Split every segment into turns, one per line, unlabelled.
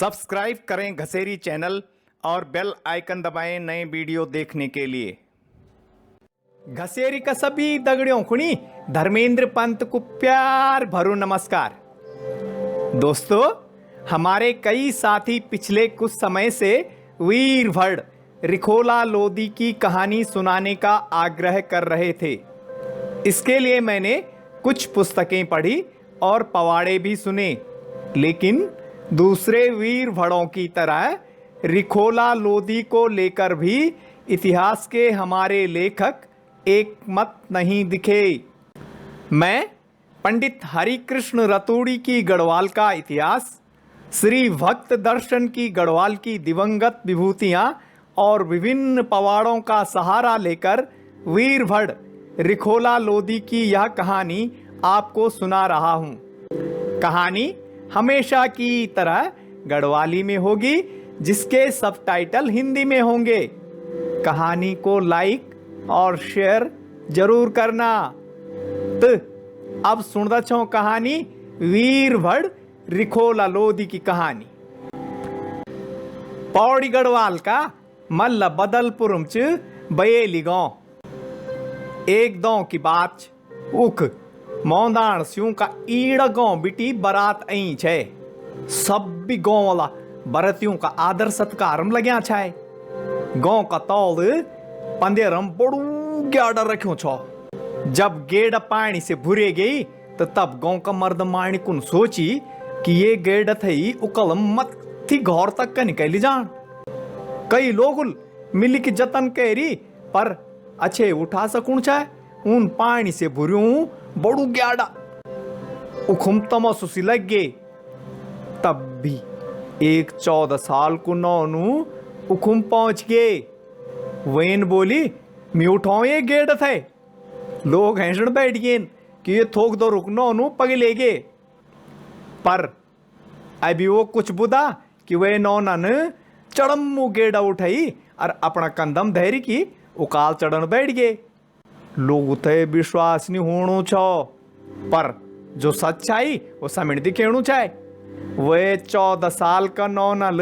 Subscribe करें घसेरी channel और bell icon दबाएं नए वीडियो देखने के लिए। घसेरी का सभी दगड़ियों खुणी धर्मेंद्र पंत को प्यार भरो नमस्कार। दोस्तों, हमारे कई साथी पिछले कुछ समय से वीरभड़ रिखोला लोदी की कहानी सुनाने का आग्रह कर रहे थे। इसके लिए मैंने कुछ पुस्तकें पढ़ी और पवाड़े भी सुने, लेकिन दूसरे वीरभड़ों की तरह रिखोला लोदी को लेकर भी इतिहास के हमारे लेखक एक मत नहीं दिखे। मैं पंडित हरिकृष्ण रतूड़ी की गढ़वाल का इतिहास, श्री भक्त दर्शन की गढ़वाल की दिवंगत विभूतियां और विभिन्न पवाड़ों का सहारा लेकर वीरभड़ रिखोला लोदी की यह कहानी आपको सुना रहा हूं। कहानी हमेशा की तरह गढ़वाली में होगी, जिसके सबटाइटल हिंदी में होंगे। कहानी को लाइक और शेयर जरूर करना। तो अब सुनदा छो कहानी वीरभड़ रिखोला लोदी की कहानी। पौड़ी गढ़वाल का मल्ल बदलपुरम च बयेली गांव। एक गांव की बात उख मौदान स्यूं का ईड़ गांव बिटी बारात आई छे। सब भी गांव वाला बरतियों का आदर सत्कार में लग्या छे। गांव का तौल पंदेरम बड़ू ग्याडर रख्यो छो। जब गेड़ पानी से भुरे गई तो तब गांव का मर्द माणिकुन सोची कि ये गेड़ थई उकल मत थी घौर तक का निकली जान। कई लोग मिली की जतन करी, पर अच्छे उठा सकूं छे उन पानी से भुर्यूं बड़ू ग्याडा उखुम तमसुसी लग गए। तब भी एक 14 साल को नौनू उखुम पहुंच गए। वेन बोली, मैं उठाऊं ये गेड़ थे। लोग हैंसण बैठ गए कि ये थोक दो रुक नौनू पगले गए। पर अभी वो कुछ बुदा कि वे नौनन चढ़मू गेड़ा उठाई और अपना कंदम धैर्य की उकाल चढ़न बैठ गए। लोग थे विश्वास नहीं होणु छो, पर जो सच्चाई वो समिण दिखेणु छे। वे 14 साल का नौनल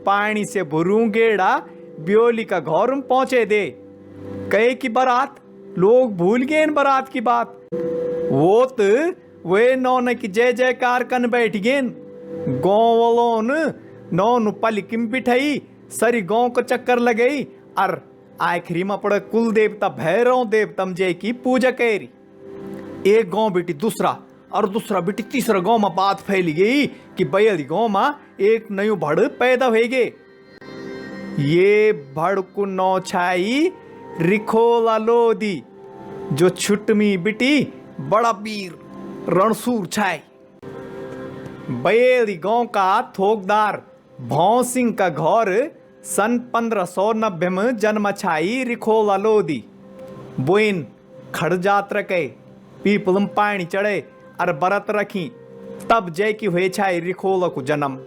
पानी से भरू गेड़ा ब्योली का घर में पहुंचे दे। कहे की बारात, लोग भूल गए इन बारात की बात। वो तो वे नौन की जय जयकार कन बैठ गए। गाँव वालों नौन पलिकिम बिठाई, सारी गाँव को चक्कर लगई और आखिरी में पड़े कुल देवता भैरव देवतम जय की पूजा करी। एक गांव बेटी दूसरा और दूसरा बेटी तीसरा गांव में बात फैली गई कि बयली गांव में एक नयू भड़ पैदा हो गए। ये भड़ को नौ छाई रिखोला लोदी, जो छुटमी बेटी बड़ा वीर रणसूर छाई। बयली गांव का थोकदार भौं सिंह का घर सन 1590 में जन्म छाई रिखोला लोदी। बोइन खड़ जात रखे, पीपलम पानी चढ़े और बरत रखी, तब जय की हुए छाई रिखोला को जन्म।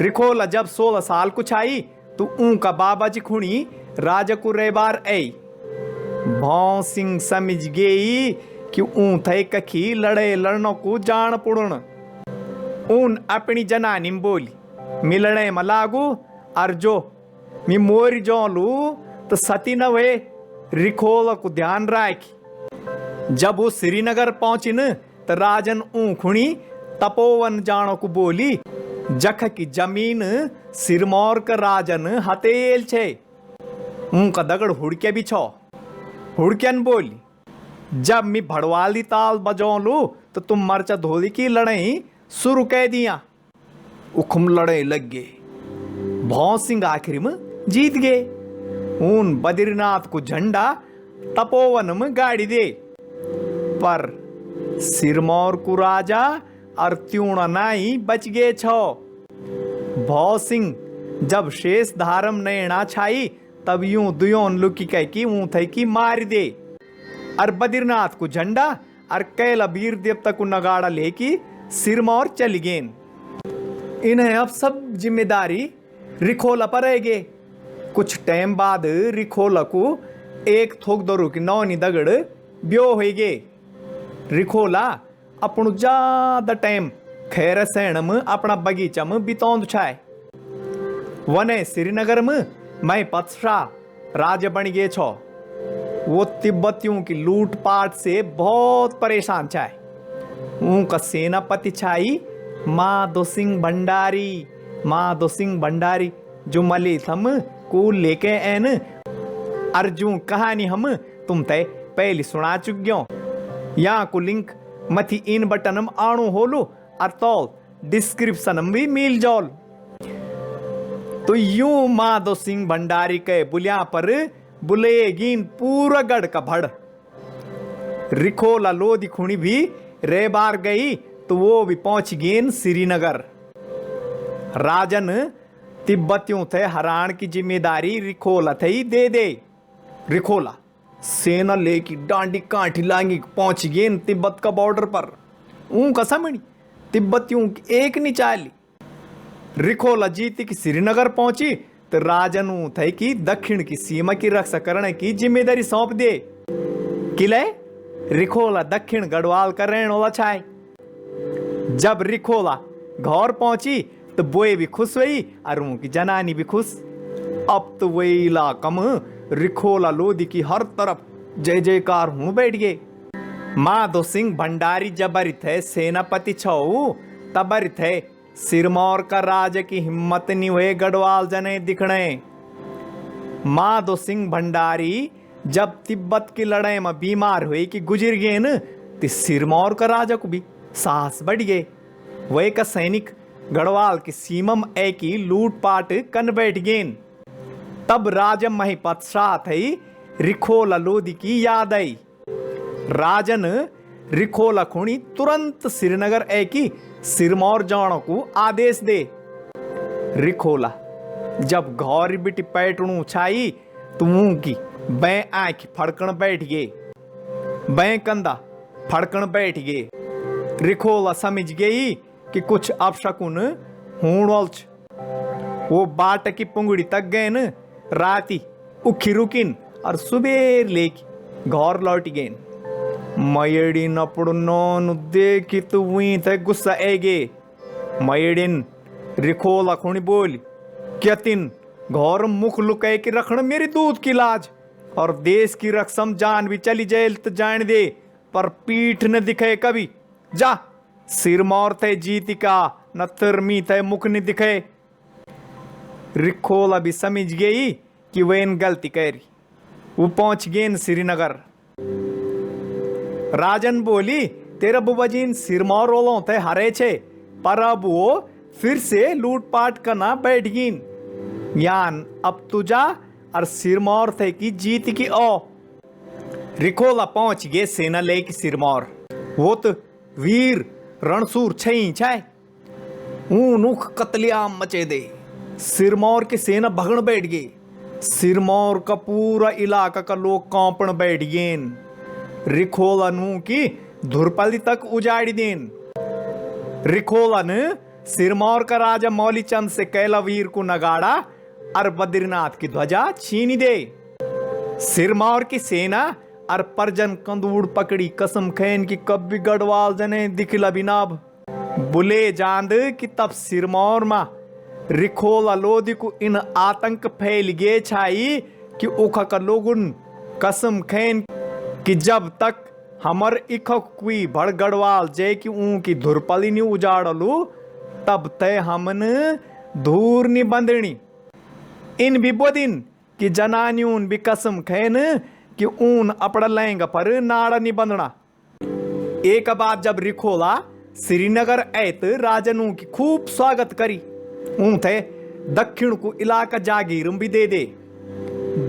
रिखोला जब 16 साल को छाई तो ऊं का बाबा जी खुणी राजा को रेबार आई। भौं सिंह समझ गई कि ऊं थे कखी लड़े लड़नों को जान पुड़न। ऊन अपनी जनानी बोली, मिलने में लागू और जो मी मोरी जो लू तो सती न वे रिखोला को ध्यान राखी। जब वो श्रीनगर पहुंची न तो राजन ऊखुणी तपोवन जानो को बोली, जख की जमीन सिरमौर का राजन हतेल छे, उनका दगड़ हुड़के भी छो। हुड़कन बोली, जब मी भड़वाली ताल बजो लू तो तुम मर्चा धोली की लड़ाई शुरू कह दिया। उखुम लड़े लग गए। भौं सिंह आखिर में जीत गए। उन बद्रीनाथ को झंडा तपोवन में गाड़ी दे, पर सिरमौर को राजा और त्यूणा नाई बच गए छो। भौं सिंह जब शेष धारम नैना छाई तब यूं दुयोन लुकी कह की ऊं थे की मार दे और बद्रीनाथ को झंडा और कैला वीर देवता को नगाड़ा लेकी सिरमौर चली गए। इन्हें अब सब जिम्मेदारी रिखोला पर रह गए। कुछ टाइम बाद रिखोला को एक थोक दरू की नौनी दगड़ ब्यो हो गए। रिखोला अपन ज्यादा टाइम खैर सैण में अपना बगीचा में बितौंद छाए। वने श्रीनगर में मैं पत्शाह राज बन गए छो। वो तिब्बतियों की लूटपाट से बहुत परेशान छाए। उनका सेनापति छाई माधो सिंह भंडारी। माधो सिंह भंडारी जो मलेथम को लेके एन अर्जुन कहानी हम तुम ते पहले सुना चुक्यो। यहाँ को लिंक मथी इन बटनम आणु होलो और तो डिस्क्रिप्शन में भी मिल जाओ। तो यूं माधो सिंह भंडारी के बुलिया पर बुलेगिन पूरा गढ़ का भड़। रिखोला लोधी खुणी भी रे बार गई तो वो भी पहुंच गई श्रीनगर। राजन तिब्बतियों थे हरान की जिम्मेदारी रिखोला थे दे दे। रिखोला सेना लेकी डांडी काठी लांगी पहुंच गई तिब्बत का बॉर्डर पर। उनका समझी तिब्बतियों की एक नहीं चाली। रिखोला जीती की श्रीनगर पहुंची तो राजन थे कि दक्षिण की सीमा की रक्षा करने की जिम्मेदारी सौंप दे। किले रिखोला दक्षिण गढ़वाल का रहने वाला छाए। जब रिखोला घर पहुंची तो बोए भी खुश हुई और उनकी जनानी भी खुश। अब तो वही इलाका में रिखोला लोधी की हर तरफ जय जयकार हूं बैठ गए। माधो सिंह भंडारी जबर थे सेनापति छऊ तबर थे सिरमौर का राज की हिम्मत नहीं हुए गढ़वाल जने दिखने। माधो सिंह भंडारी जब तिब्बत की लड़ाई में बीमार हुए कि गुजर गए न तो सिरमौर का राजा को भी साहस बढ़ गए। वह का सैनिक गढ़वाल की सीमा में एक ही लूटपाट कन बैठ गए। तब राजा महिपतशाह थे रिखोला लोधी की याद आई। राजन रिखोला खुणी तुरंत श्रीनगर एक ही सिरमौर जाने को आदेश दे। रिखोला जब घौर बिटी पैटणू छाई तो मुंह की बै आंख फड़कन बैठ गए। बै कंधा फड़कन बैठ गए। रिखोला समझ गई कि कुछ अपशकुन हूणोल्च। वो बाट की पुंगड़ी तक गए न राती उखी रुकिन और सुबेर लेके घर लौट गए। मयड़ी नपड़नो देखी तो वहीं थे गुस्सा एगे। मयड़िन रिखोला खुणी बोली क्या तिन घर मुख लुकाए कि रखण मेरी दूध की लाज और देश की रकसम जान भी चली जाए तो जान दे पर पीठ न दिखे कभी। जा सिरमौर थे जीती का न तिरमी थे मुख न दिखे। रिखोला भी समझ गई कि वह इन गलती करी। वो पहुंच गए श्रीनगर। राजन बोली तेरा बुबाजीन सिरमौर रोलों थे हरे छे पर अब वो फिर से लूटपाट करना बैठ गईन। यान अब तू जा और सिरमौर थे की जीत की ओ। रिखोला पहुंच गए सेना ले की सिरमौर। वो तो वीर रणसूर छई छाए ऊनुख कतलियाम मचे दे। सिरमौर की सेना भगन बैठ गई। सिरमौर का पूरा इलाका का लोग कांपण बैठ गए। रिखोला नू की धुरपली तक उजाड़ी देन। रिखोला ने सिरमौर का राजा मौलीचंद से कैला वीर को नगाड़ा और बद्रीनाथ की ध्वजा छीनी दे। सिरमौर की सेना और परजन कंदूड़ पकड़ी कसम खैन की कब भी गढ़वाल जने दिखला बिनाब। बुले जांद कि तब सिरमौर मा रिखोला लोधी को इन आतंक फैल गए छाई कि उखा का लोगुन कसम खैन कि जब तक हमर इखक कुई भड़ गढ़वाल जय कि उनकी धुरपली नहीं उजाड़लू तब तय हमन धूर नहीं बंदनी। इन भी बोदिन कि जनानियून भी कसम खैन कि ऊन अपड़ा लहंगा पर नाड़ा नहीं बंधना। एक बाद जब रिखोला श्रीनगर ऐत राजनू की खूब स्वागत करी। ऊं थे दक्षिण को इलाका जागीर भी दे दे।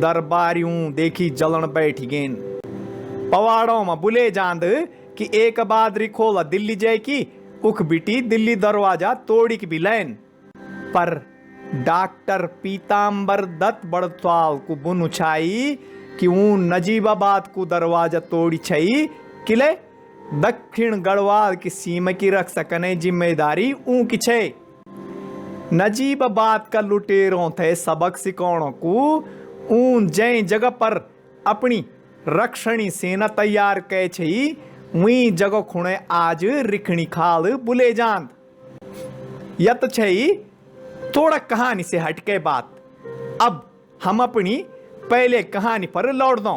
दरबारियों देखी जलन बैठी गेन। पवाड़ों में बुले जांद कि एक बाद रिखोला दिल्ली जाए की उख बिटी दिल्ली दरवाजा तोड़ी की भी लैन पर डॉक्टर पीतांबर दत्त बड़त्वाल को बुन छाई कि ऊं नजीबाबाद को दरवाजा तोड़ी छई किले दक्षिण गढ़वाल की सीमा की रक्षा करने जिम्मेदारी ऊं की छे। नजीबाबाद का लुटेरों थे सबक सिखाणों को ऊन जय जगह पर अपनी रक्षणी सेना तैयार कै छई वही जगह खुणे आज रिखणी खाल बुले जांद। यह तो छई थोड़ा कहानी से हटके बात। अब हम अपनी पहले कहानी पर लौट दो।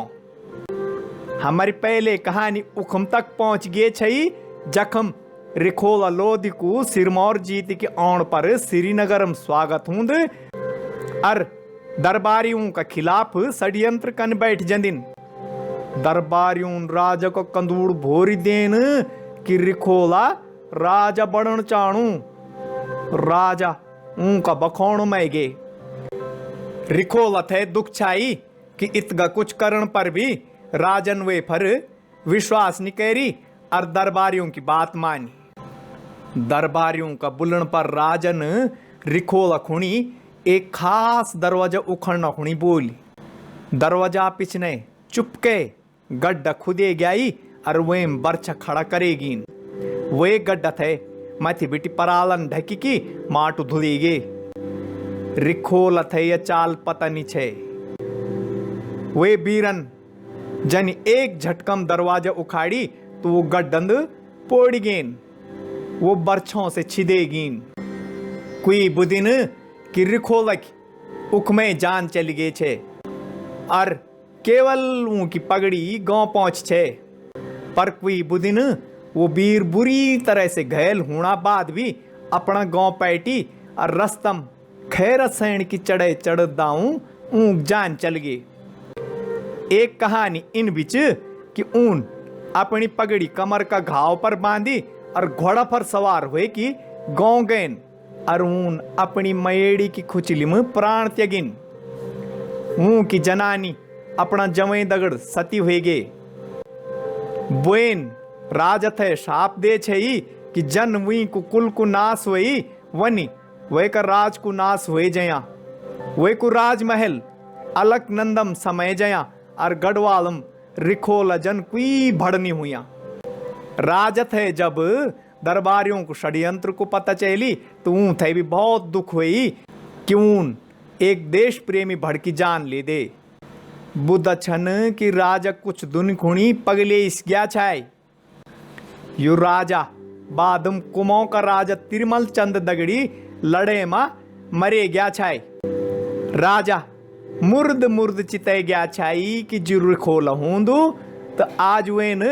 हमारी पहले कहानी उखम तक पहुंच गए छई जखम रिखोला लोधी को सिरमौर जीत के आउण पर श्रीनगर में स्वागत हुंद और दरबारियों का खिलाफ षड्यंत्र कन बैठ जंदिन। दरबारियों राजा को कंदूड़ भोरी देन कि रिखोला राजा बढ़न चाणू। राजा उनका बखौण में गे। रिखोला थे दुख छाई कि इतगा कुछ करण पर भी राजन वे पर विश्वास नहीं करी और दरबारियों की बात मानी। दरबारियों का बुलन पर राजन रिखोला खुणी एक खास दरवाजा उखड़ना खुणी बोली। दरवाजा पिछने चुपके गड्ढा खुदे गई और वे बर्छा खड़ा करेगी। वे गड्ढा थे मथी बिटी परालन ढकी की माटू धुली गे। रिखोला थे यह चाल पता नहीं छे। वे बीरन जन एक झटकम दरवाजा उखाड़ी तो वो गड्ढंद पोड़ गेन। वो बर्छों से छिदेगीन। कोई बुदिन कि रिखोला की उख में जान चली गए छे और केवल उनकी पगड़ी गांव पहुंच छे। पर कोई बुदिन वो वीर बुरी तरह से घायल होना बाद भी अपना गांव पैटी और रस्तम खैर सैन की चढ़े चढ़ दाऊं ऊंक जान चल गई। एक कहानी इन बिच कि ऊन अपनी पगड़ी कमर का घाव पर बांधी और घोड़ा पर सवार हुए कि गांव गए और ऊन अपनी मयेड़ी की खुचली में प्राण त्यागिन। ऊं की जनानी अपना जमे दगड़ सती हुए गे। बोन राजा थे शाप दे छई कि जन वी को कुल को नाश हुई वनी वे का राज को नाश हुए जया। वे को राजमहल अलकनंदम समय जया और गढ़वालम रिखोला जन कोई भड़नी हुआ। राजा थे जब दरबारियों को षड्यंत्र को पता चली तो ऊं थे भी बहुत दुख हुई कि ऊन एक देश प्रेमी भड़की जान ले दे। बुद्ध छन कि राजा कुछ दुन खुणी पगले इस गया छाय। यु राजा बादम कुमों का राजा तिरमल चंद दगड़ी लड़े मा मरे गया छाय। राजा मुर्द मुर्द चिते गया छाई कि जरूर खोला हूंदू तो आज वेन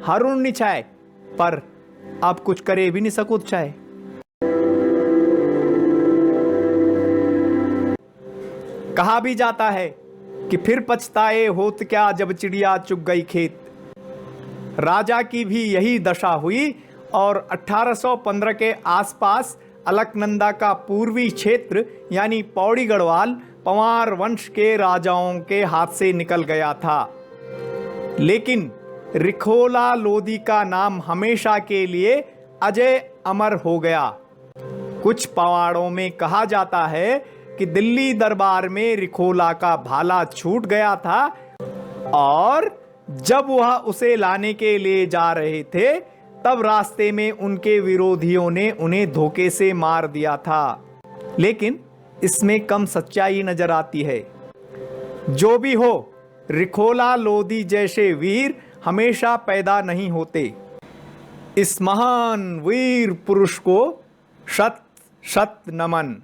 हरुण नहीं छाए पर अब कुछ करे भी नहीं सकूत छाए। कहा भी जाता है कि फिर पछताए होत क्या जब चिड़िया चुग गई खेत। राजा की भी यही दशा हुई और 1815 के आसपास अलकनंदा का पूर्वी क्षेत्र यानी पौड़ी गढ़वाल पंवार वंश के राजाओं के हाथ से निकल गया था। लेकिन रिखोला लोधी का नाम हमेशा के लिए अजय अमर हो गया। कुछ पवाड़ों में कहा जाता है कि दिल्ली दरबार में रिखोला का भाला छूट गया था और जब वह उसे लाने के लिए जा रहे थे तब रास्ते में उनके विरोधियों ने उन्हें धोखे से मार दिया था। लेकिन इसमें कम सच्चाई नजर आती है। जो भी हो, रिखोला लोधी जैसे वीर हमेशा पैदा नहीं होते। इस महान वीर पुरुष को शत शत नमन।